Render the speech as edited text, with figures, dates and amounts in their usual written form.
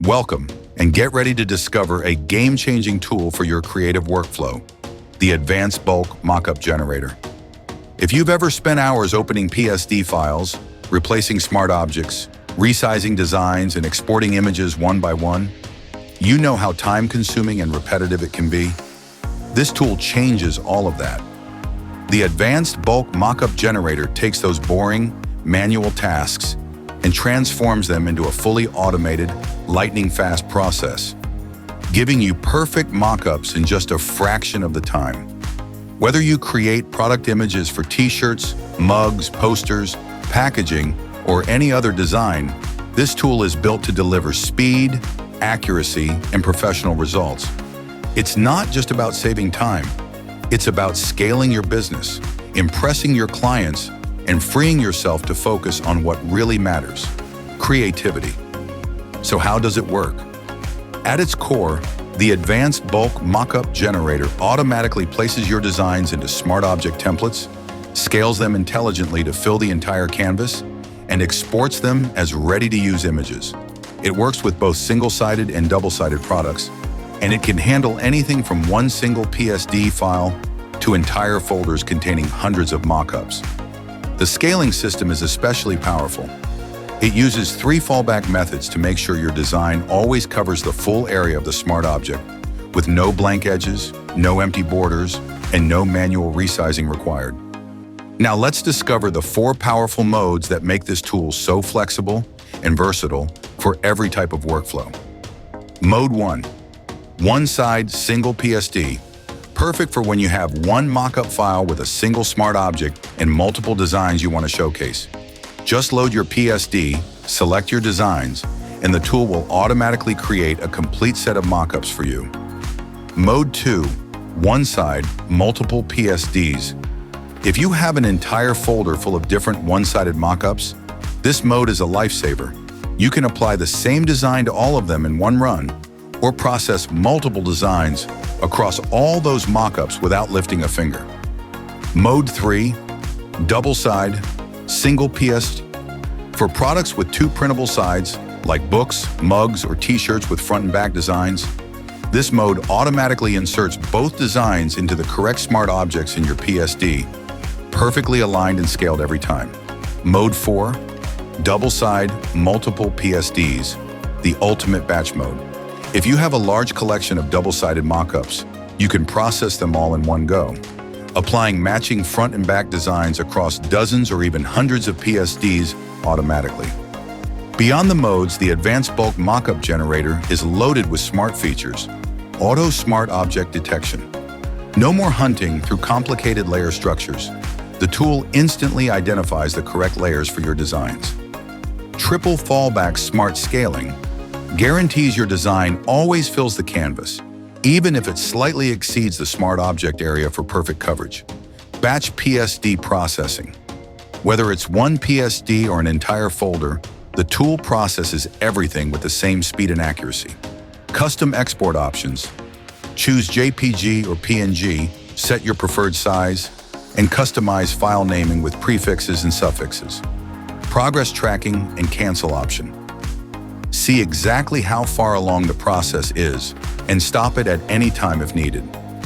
Welcome, and get ready to discover a game-changing tool for your creative workflow, the Advanced Bulk Mockup Generator. If you've ever spent hours opening PSD files, replacing smart objects, resizing designs, and exporting images one by one, you know how time-consuming and repetitive it can be. This tool changes all of that. The Advanced Bulk Mockup Generator takes those boring, manual tasks and transforms them into a fully automated, lightning-fast process, giving you perfect mockups in just a fraction of the time. Whether you create product images for t-shirts, mugs, posters, packaging, or any other design, this tool is built to deliver speed, accuracy, and professional results. It's not just about saving time. It's about scaling your business, impressing your clients, and freeing yourself to focus on what really matters: creativity. So how does it work? At its core, the Advanced Bulk Mockup Generator automatically places your designs into smart object templates, scales them intelligently to fill the entire canvas, and exports them as ready-to-use images. It works with both single-sided and double-sided products, and it can handle anything from one single PSD file to entire folders containing hundreds of mockups. The scaling system is especially powerful. It uses 3 fallback methods to make sure your design always covers the full area of the smart object, with no blank edges, no empty borders, and no manual resizing required. Now let's discover the 4 powerful modes that make this tool so flexible and versatile for every type of workflow. Mode 1. One-side single PSD. Perfect for when you have one mockup file with a single smart object and multiple designs you want to showcase. Just load your PSD, select your designs, and the tool will automatically create a complete set of mockups for you. Mode 2. One-side, multiple PSDs. If you have an entire folder full of different one-sided mockups, this mode is a lifesaver. You can apply the same design to all of them in one run, or process multiple designs across all those mockups without lifting a finger. Mode 3. Double-side, single PSD. For products with 2 printable sides, like books, mugs, or t-shirts with front and back designs, this mode automatically inserts both designs into the correct smart objects in your PSD, perfectly aligned and scaled every time. Mode 4. Double-side, multiple PSDs, the ultimate batch mode. If you have a large collection of double-sided mockups, you can process them all in one go, applying matching front and back designs across dozens or even hundreds of PSDs automatically. Beyond the modes, the Advanced Bulk Mockup Generator is loaded with smart features. Auto Smart Object Detection. No more hunting through complicated layer structures. The tool instantly identifies the correct layers for your designs. Triple Fallback Smart Scaling guarantees your design always fills the canvas, even if it slightly exceeds the smart object area for perfect coverage. Batch PSD Processing. Whether it's one PSD or an entire folder, the tool processes everything with the same speed and accuracy. Custom export options. Choose JPG or PNG, set your preferred size, and customize file naming with prefixes and suffixes. Progress tracking and cancel option. See exactly how far along the process is and stop it at any time if needed.